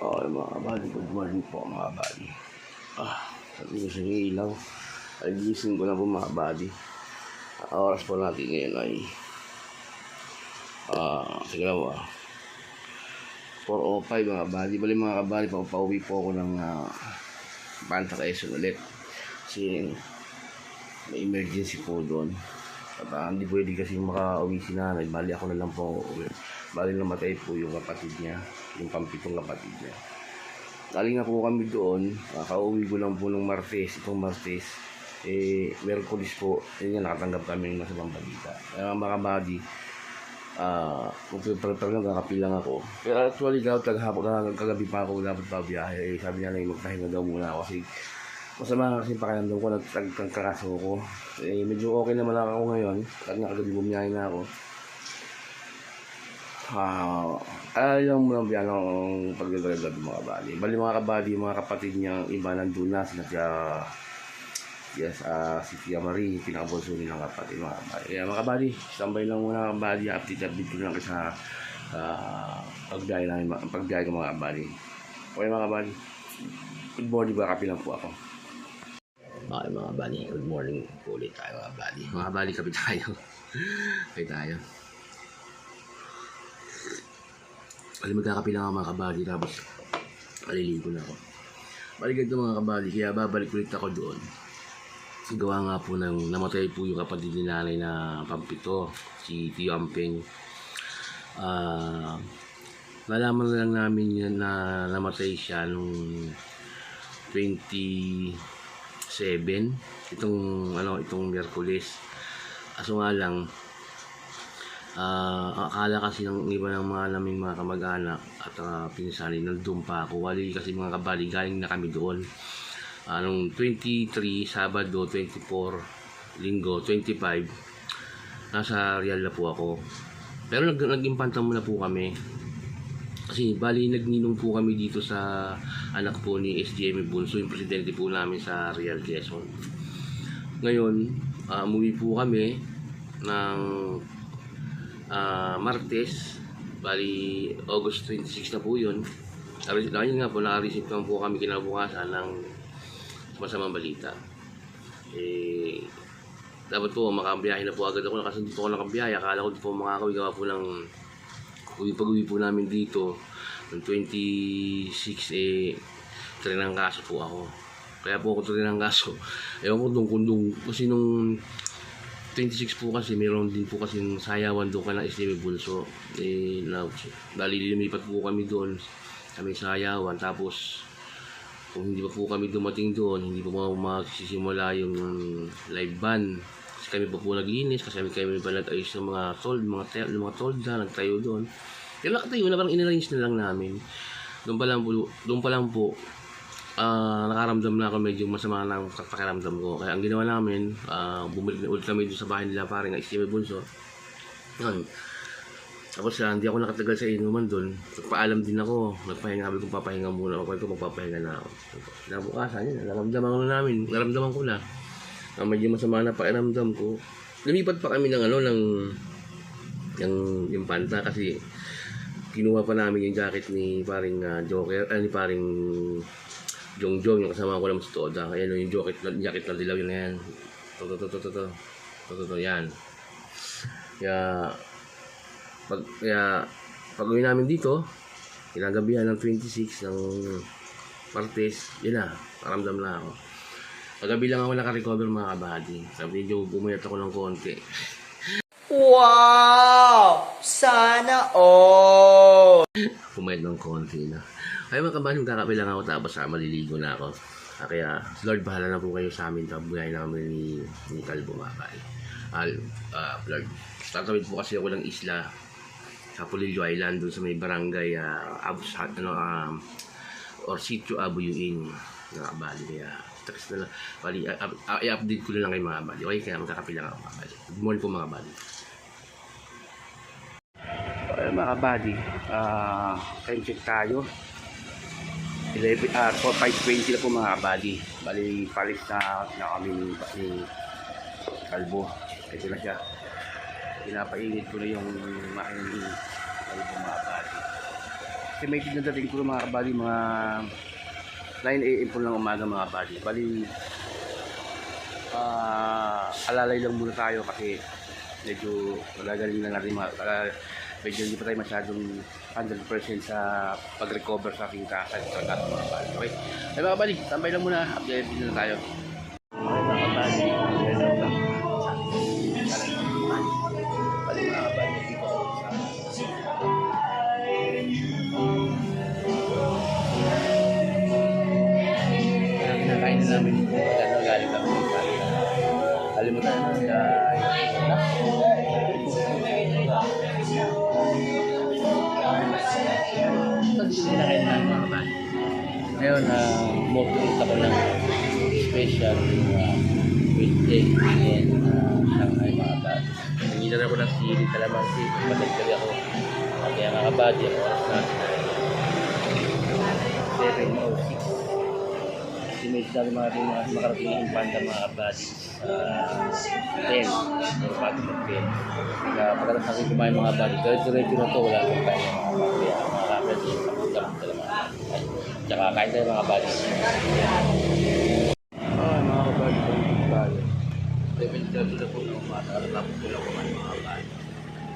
Okay mga kabali, good morning po mga kabali. Sabi ko sa ilaw. Ay gising ko na po mga kabali. Ang oras po natin ngayon ay siguro 4:05 mga kabali. Bali mga kabali, pauwi po ako ng Banta Quezon ulit. Kasi may emergency po doon. At hindi pwede kasi makauwi si nanay. Bali ako na lang po uwi. Bali namatay po yung kapatid niya, yung pampitong kapatid niya. Galing na po kami doon, kauwi ko lang po ng Martes, itong Martes. Merkulis po, yun nga, nakatanggap kami ng masamang balita. Kaya mga kabady, kung prepare lang, kakapilang ako. Pero actually, kagabi pa ako dapat pa biyahe. Sabi niya na magpahinga daw muna ako kasi masama kasi pakiramdam ko, nagkakaso ko. Medyo okay naman ako ngayon, kasi kagabi bumiyahe na ako. Ayaw mo lang biyan ang pagdadagdag mga kabady. Bali mga kabady, mga kapatid niyang iba nandun na sila si Tia Marie, pinakabulso nilang kapatid mga kabady. Kaya mga kabady, standby lang muna kabady, update ko lang sa pagbiyahe ko mga kabady. Okay mga kabady, good morning, baka kapilang po ako. Okay mga kabady, good morning po ulit tayo mga kabady. Mga kabady, kapit tayo. Kapit tayo. Bali magkakapilang ako mga kabady, tapos maliligo na ako. Bali ganito mga kabady, kaya babalik ulit ako doon. Gawa nga po ng namatay po yung kapatid ni nanay na pampito, si Tio Ampeng. Nalaman na lang namin yun na namatay siya nung 27, itong Miyerkules. Aso nga lang, akala kasi ng iba ng mga naming mga kamag-anak at pinsani, nandun pa ako. Wali kasi mga kabali, galing na kami doon. Nung 23, Sabado, 24, Linggo, 25, nasa Real na po ako. Pero nag-impanta muna po kami. Kasi bali nagninong po kami dito sa anak po ni SGM Bunso, yung presidente po namin sa Real Quezon. Ngayon, umuwi po kami ng Martes, bali August 26 na po yun. Ayun nga po, naka-receive naman po kami kinabukasan ng masamang balita. Dapat po makabiyahe na po agad ako kasi hindi po ako nakabiyahe. Akala ko di po makakawin, gawa po ng pag-uwi po namin dito ng 26, trinangkaso po ako. Kaya po ako trinangkaso. Ewan ko kung kasi nung 26 po kasi meron din po kasi sayawan doon ka ng SDM Bunso. Dali lumipat po kami doon, kami sayawan. Tapos kung hindi pa po kami dumating doon, hindi pa po magsisimula yung live band. Kasi kami pa po naglinis, kasi kami pa nag-ayos ng mga tolda, nagtayo doon. Yung nakatayo na parang in-arrange na lang namin. Doon pa lang po nakaramdam na ako, medyo masama na ang pakiramdam ko. Kaya ang ginawa namin, bumalik na ulit kami doon sa bahay nila paring SDM Bunso. Yun. Tapos hindi ako nakatagal sa inuman doon. Nagpaalam din ako. Nagpahinga kung papahinga muna ako. Kaya magpapahinga na ako. Nabukasan yun. Naramdaman ko na. Medyo masama na pakiramdam ko. Lumipat pa kami ng yung panta kasi kinuha pa namin yung jacket ni paring Joker, ni paring Jongjong, yung kasama ko naman sa Toda. Kaya yung jacket na dilaw yun na yan. Toto yan. Kaya pag-uwi namin dito, kinagabihan ng 26 ng Martes, yun na, paramdam na ako. Kagabi lang ako naka-recover mga kabady. Sabi niyo, bumayat ako ng konti. Wow! Sana all! Pumayat ng konti na. Kaya mga kabady, kakapi lang ako tapos maliligo na ako. Kaya, Lord, bahala na po kayo sa amin. Buhay na kami ni Calvo mga kabady. Lord, tatawid po kasi ako ng isla sa Pulillo Island, doon sa may barangay or sitio Abuyuin na kabali. Kaya text na lang, bali i-update ko na lang kay mga kabali. Okay, kaya magkakapilang ako mga kabali. Good morning po mga kabali. Okay mga kabali, time check tayo. 5:20 na po mga kabali. Bali palis na kami ni Calvo. Ito na siya. Pinapainit ko na yung makina ni Calvo mga kabali. estimated na dating ko mga kabady, mga 9 AM po ng umaga mga kabady. Bali, alalay lang muna tayo kasi medyo magagaling na natin medyo hindi pa tayo masyadong 100% sa pag-recover sa aking kakat mga kabady. Okay, ay mga kabady, tambay lang muna, update na tayo. Okay mga kabady, kinakain na namin galing kami kalimutan na kinakain na mga kabady. Ngayon, motorist ako ng special with egg and Shanghai mga kabady. Nangilan ako ng sili, kalamansi, matagkali ako. Kaya mga kabady, ako oras natin 7:06. Estimate natin mga makarating ng Impanda mga kabady 10 or pati ng 10. Kaya pagkakas natin kumain mga kabady, diretso na ito, wala akong kain mga kabady. Kaya mga kabady, kapag talaga mga kabady. Tsaka kain tayo mga kabady. Mga kabady, kain tayo. 7:30 na po na umaga, tapos ko lang kumain mga kabady.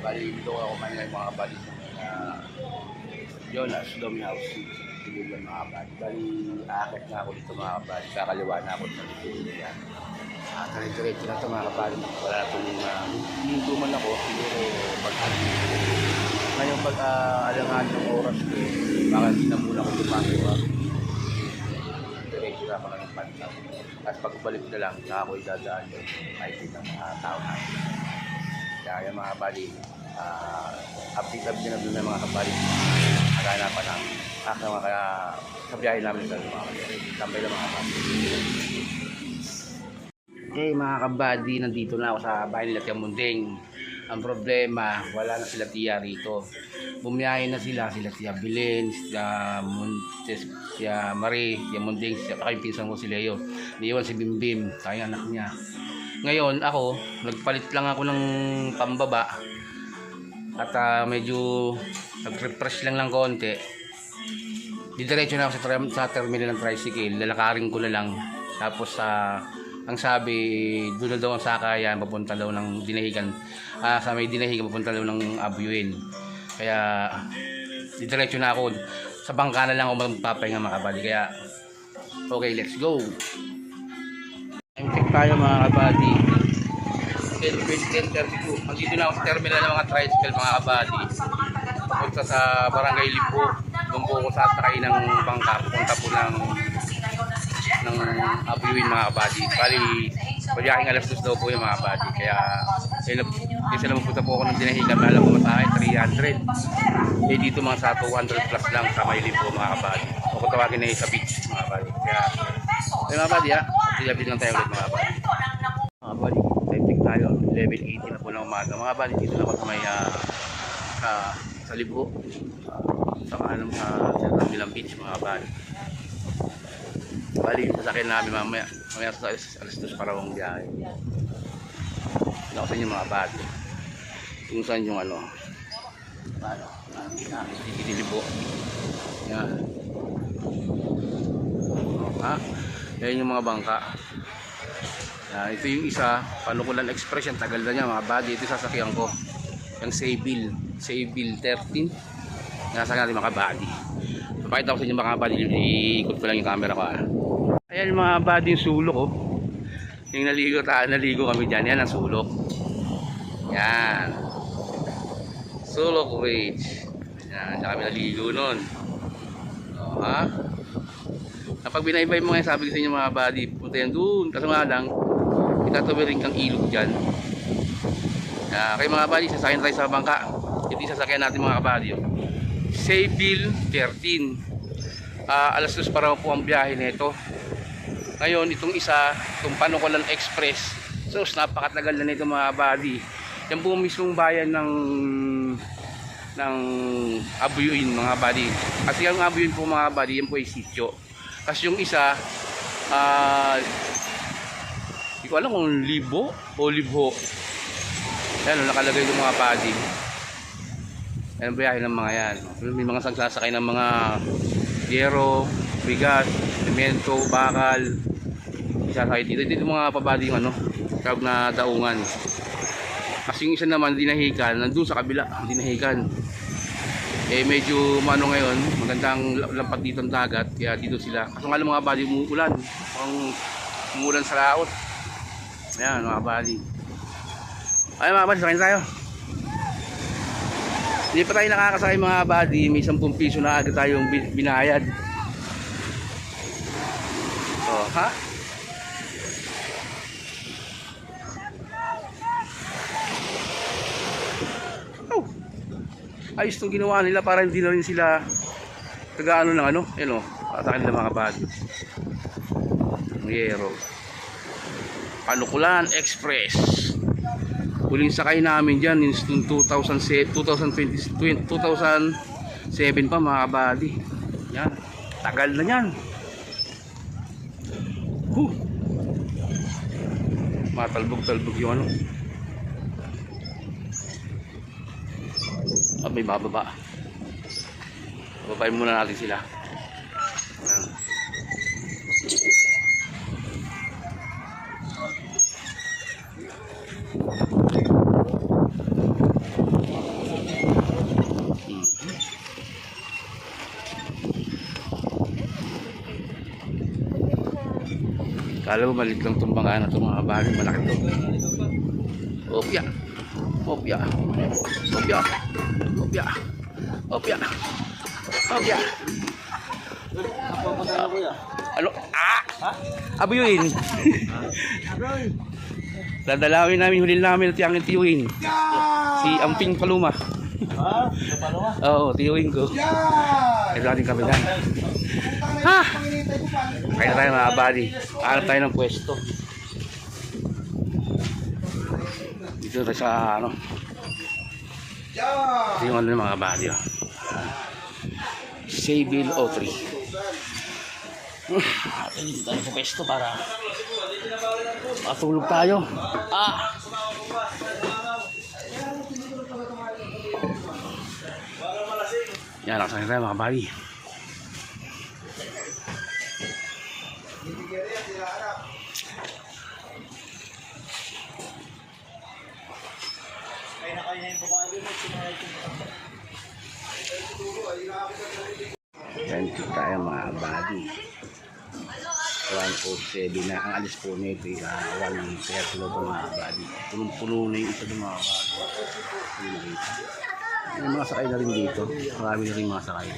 Bali, dito ako kumain ng mga kabady sa Jonas, Domi House. Tulugan mga kabady. Bali, aakit na ako dito mga kabady. Kakaliwa na ako sa tulugan. Diretso na ito mga kabady. Wala na itong hihintuman ako. Siguro pag-alit. Ngayon pag-alangan ng oras ko, baka hindi na muna ako lumagawa. Diretso na ako ng pantaw. At pagbalik na lang, saka ako idadaan yung makikita ng mga tao natin. Kaya mga kabady, update na doon ng mga kabady. Naganapan ng sa biyahe namin sa mga kabady. Tambay lang mga kabady. Okay mga kabady, nandito na ako sa bahay nila Tia Munding. Ang problema, wala na sila Tia rito. Bumiyahe na sila Tia Belen, Tia Montes, Tia Marie, Tia Munding, saka yung pinsan ko si Leo. Niiwan si Bimbim, kaya anak niya. Ngayon ako, nagpalit lang ako ng pambaba. At medyo nag-refresh lang konti. Didiretso na ako sa terminal ng tricycle. Lalakarin ko na lang. Tapos ang sabi, doon na daw ang sakayan, papunta daw ng Dinahigan. Sa may Dinahigan, papunta daw ng Abuyuin. Kaya didiretso na ako. Sa bangka na lang ako magpapahinga mga kabady. Kaya okay, let's go. Time check tayo mga kabady. 10:32. Andito na ako sa terminal ng mga tricycle mga kabady. Punta sa Barangay Lipo. Doon po ako sasakay ng bangka. Punta po ng Abuyuin mga kabady. Bali, pagyaking alas 2 daw po yung mga kabady. Kaya kasi naman punta po ako ng Dinahigan. Alam ko masahay 300. Eh dito mga sa 200 plus lang sa may Lipo mga kabady. O kung tawagin na yung sa beach mga kabady. Kaya mga kabady update lang tayo ulit mga kabady. Mga kabady, time check tayo. 11:18 na po ng umaga. Mga kabady, dito na ako sa may sa Lipo. Sa Milang Beach mga kabady. Bali, sasakyan namin mamaya sa alas 2 para akong biyahe. Ito sa inyo mga kabady. Kung saan yung Lipo. Yan. Yan yung mga bangka. Ito yung isa, Panukulan Express. Yan, tagal na niya mga kabady. Ito sasakyan ko. Yung Saybil 13. Nasa natin mga kabady. Papakita ko sa inyo mga kabady. Iikot ko lang yung camera ko. Ayan mga kabady yung sulok yung naligo kami dyan. Yan ang sulok. Yan. Sulok Ridge. Yan, kami naligo nun. Kapag binaybay mo ngayon, sabi ko sa inyo mga kabady, punta yan doon. Kaso nga lang, itatawirin kang ilog dyan. Kaya mga kabady, sasakyan tayo sa bangka. Ito yung sasakyan natin mga kabady. Saybil 13. Alas 2 para po ang biyahe nito. Ngayon, itong isa, itong Panukulan Express. So, napakatagal na nito mga kabady. Yan po mismong bayan ng Abuyuin mga kabady. Kasi ang Abuyuin po mga kabady, yan po ay sityo. Kasi yung isa, hindi ko alam kung Libo o Libho. Yan, nakalagay yung mga kabady. Yan ang biyahe ng mga yan. May mga sagsasakay ng mga yero, bigas, semento, bakal. Sasakay dito. Dito mga pabadi yung ano, tawag na daungan. Kasi yung isa naman dinahikan, nandun sa kabila, dinahikan. Eh medyo mano ngayon, magandang lampat dito ng dagat, kaya dito sila. Kaso nga lang mga body umuulan, umuulan sa laot. Ayan mga body. Ay mga body, sakayin tayo. Hindi pa tayo nakakasakay mga body, may 10 piso na agad tayong binayad. Oh, ha? Oh. Ayos itong ginawa nila para hindi na rin sila kagaano ng ano, yun o, patakin ng mga body. Yero. Panukulan Express. Huling sakay namin dyan in 2007 pa mga body. Yan, tagal na yan. Matalbog-talbog yung ano. At may bababa. Babayin muna natin sila. Ayan. Kala mo maliit lang itong bangka na itong mga bali, malaki ito. Opya. Opya. Opya. Opya. Opya. Opya. Ano? Ah! Abuyuin. Dadalawin namin, hulil namin at tiyangin tiyuin. Si Amping Paluma. Ha? Sa Paloma? Oo, tiyuin ko. Ito ating kapitan. Ha! Kaya tayo mga bali. Hanap tayo ng pwesto. Dito tayo sa ano. Ito yung ano ng mga bali. Sayville O3. Dito tayo sa pwesto para matulog tayo. Ah! Yan, nakasakit tayo mga bali. Yan tayo mga body. 107 na ang alis po nito. 130 na mga body. Punong-puno na yung isa ng mga body. May mga sakay na rin dito. Marami na rin mga sakay.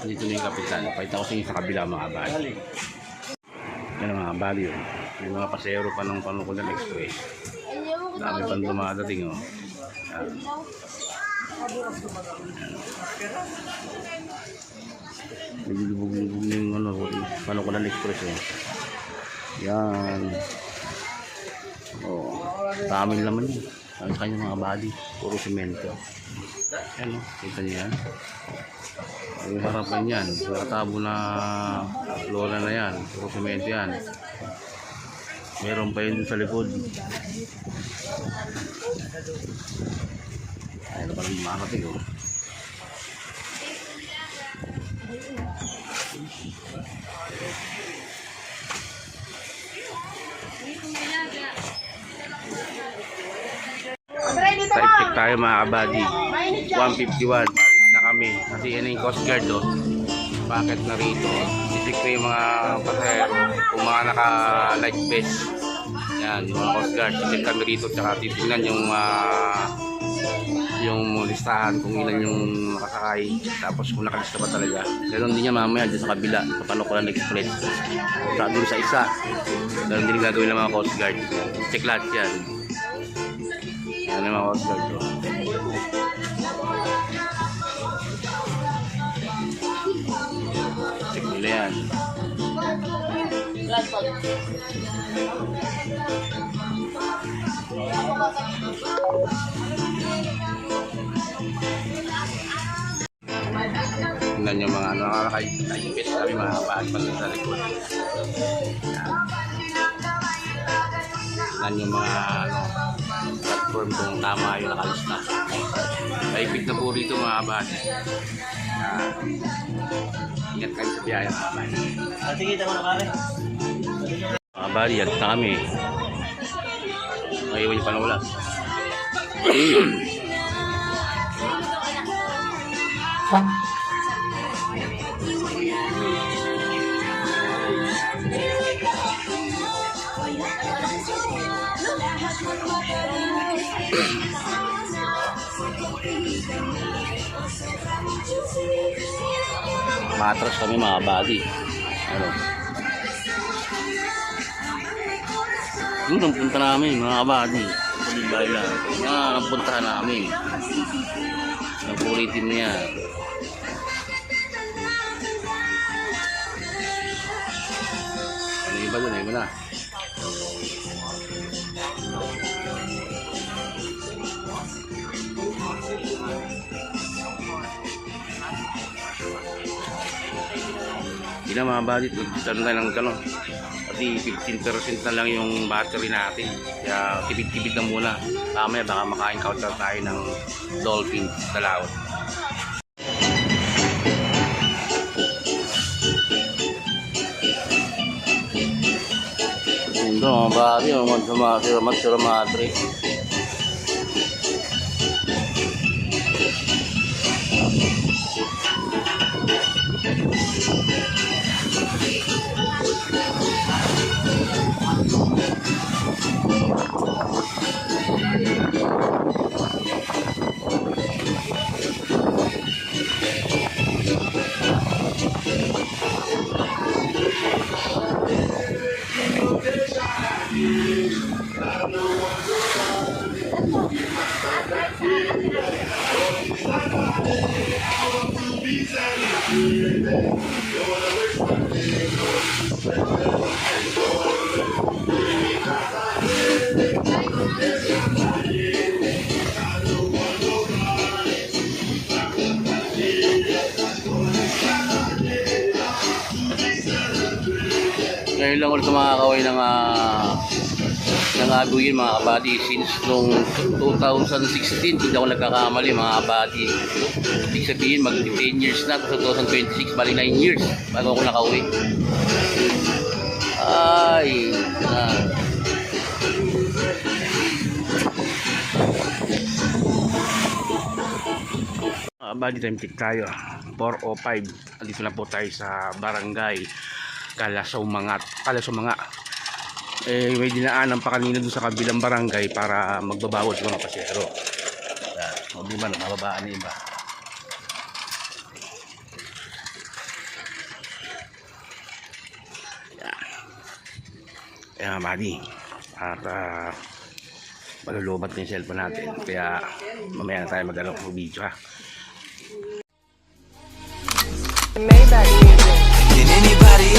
Dito na yung kapitan. Pakita ko sa inyo sa kabila mga body. Yan ang mga body. May mga pasero pa ng Panukulan Express. Dami pang dumadating. Naglulubog-lubog na yung ano, Panukulan Express. Yan. Daming laman yun. Ang kanyang mga body, puro semento. Yan o, kita niyo yan. Yung harapan yan, katabo na lola na yan, puro semento yan. Meron pa yun sa likod. Ayun pa rin makakating o. Type tayo mga kabady. 151. Maalis na kami. Kasi yan yung Coast Guard o. Bakit na rito? Isik ko yung mga pasahero. Kung mga naka-life vest. Yan, yung mga Coast Guard. Isik kami rito. Tsaka titignan yung listahan kung ilan yung nakasakay. Tapos kung nakalista ba talaga. Ganon din yan mamaya dyan sa kabila. Sa Panukulan Express. Sa doon sa isa. Ganon din gagawin ng mga Coast Guard. Check lahat yan. Yan yung mga Coast Guard o. Check nila yan. Tingnan yung mga nakakaipit kami mga kabahan pag sa likod. Yan yung mga platform kung tama yung nakalista. Maipit na po rito mga kabady. Ingat kayo sa biyahe mga kabady. Sige, tama na pare. Mga kabady, yan na kami. Ngayon yung panulat. Matras kami mga body. Ano? Doon ang punta namin mga body. Palibay lang. Yan ang puntahan namin. Ang kulitin niya. Ano iba doon? Iba na. Hindi na mga buddy, tanong tayo ng gano'n. Kasi 15% na lang yung battery natin. Kaya tipid-tipid na muna. Mamaya baka maka-encounter tayo ng dolphin sa laot. Ito mga buddy, mga madre. Ngayon lang ulit makakaway ng abuyin mga kabady since nung 2016 hindi ako nagkakamali mga kabady. Ibig sabihin mag 10 years na sa 2026 bali 9 years bago ako nakauwi. Ay body time check tayo 4:05. Andito na po tayo sa barangay Kalasumangat. May dinaanan pa kanina doon sa kabilang barangay para magbabawal sa mga pasero. O di man, mababaan na iba. Kaya buddy, at malulubat na yung cellphone natin. Kaya mamaya na tayo mag-alok ng video ha. Can anybody